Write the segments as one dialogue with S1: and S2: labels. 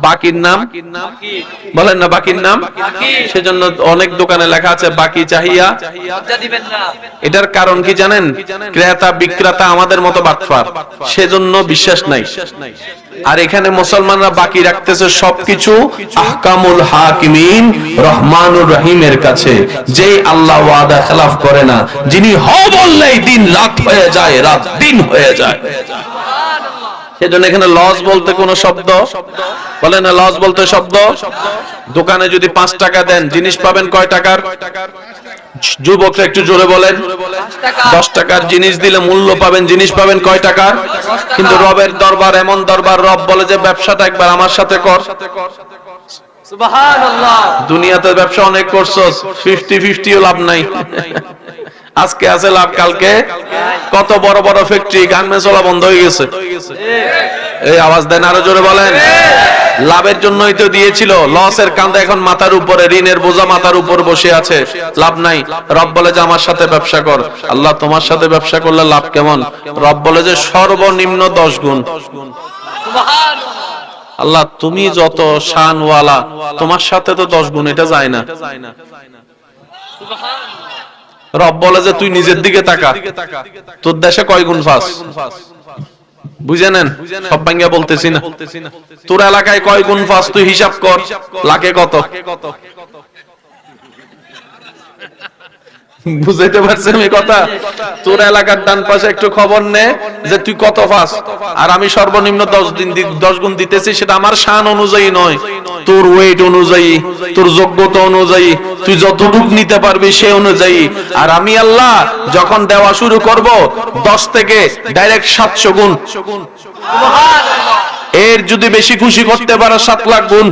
S1: বাকির নাম বলেন না, বাকির নাম। সেজন্য অনেক দোকানে লেখা আছে বাকি চাহিয়া দিবেন না। এটার কারণ কি জানেন? ক্রেতা বিক্রেতা আমাদের মতো বাটফার, সেজন্য বিশ্বাস নাই। আর এখানে মুসলমানরা বাকি রাখতেছে সবকিছু আহকামুল হাকিমিন রহমানুর রহিমের কাছে, যেই আল্লাহ ওয়াদা খেলাফ করে না, যিনি হ বললেই দিন রাত হয়ে যায়, রাত দিন হয়ে যায়। সেজন্য এখানে লস বলতে কোন শব্দ বলে না, লস বলতে শব্দ। দোকানে যদি 5 টাকা দেন জিনিস পাবেন কয় টাকার? যুবকরা একটু জোরে বলেন। 10 টাকার জিনিস দিলে মূল্য পাবেন, জিনিস পাবেন কয় টাকার? কিন্তু রবের দরবার এমন দরবার, রব বলে যে ব্যবসাটা একবার আমার সাথে কর। সুবহানাল্লাহ। দুনিয়াতে ব্যবসা অনেক করছস, 50-50ও লাভ নাই। আজকে আছে লাভ, কালকে কত বড় বড় ফ্যাক্টরি গার্মেন্টস ওলা বন্ধ হয়ে গেছে। এই আওয়াজ দেন, আরো জোরে বলেন। লাভের জন্যই তো দিয়েছিল, লসের কান্দা এখন মাথার উপরে, ঋণের বোঝা মাথার উপর বসে আছে, লাভ নাই। রব বলে যে আমার সাথে ব্যবসা কর। আল্লাহ তোমার সাথে ব্যবসা করলে লাভ কেমন? রব বলে যে সর্বনিম্ন 10 গুণ। আল্লাহ তুমি যত শানওয়ালা, তোমার সাথে তো 10 গুণ, এটা যায় না। রব বলে যে তুই নিজের দিকে তাকা, তোর দেশে কয় গুণ ফাস বুঝে নেন। সব ভাঙ্গা বলতেছি না, তোর এলাকায় কয় গুণ ফাস তুই হিসাব কর, লাখে কত। বুঝাইতে পারছেন এই কথা? তোর এলাকার ডান পাশে একটু খবর নে যে তুই কত ফাস, আর আমি সর্বনিম্ন 10 গুণ দিতেছি। সেটা আমার শান অনুযায়ী নয়, তোর ওয়েট অনুযায়ী, তোর যোগ্যতা অনুযায়ী, তুই যতটুকু নিতে পারবি সে অনুযায়ী। আর আমি আল্লাহ যখন দেওয়া শুরু করব 10 থেকে ডাইরেক্ট 700 গুণ। এর যদি বেশি খুশি করতে পারো 7 লাখ গুণ।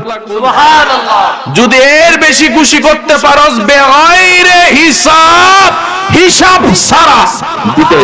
S1: যদি এর বেশি খুশি করতে পারো বেগাইরে হিসাব, হিসাব ছাড়া দিতে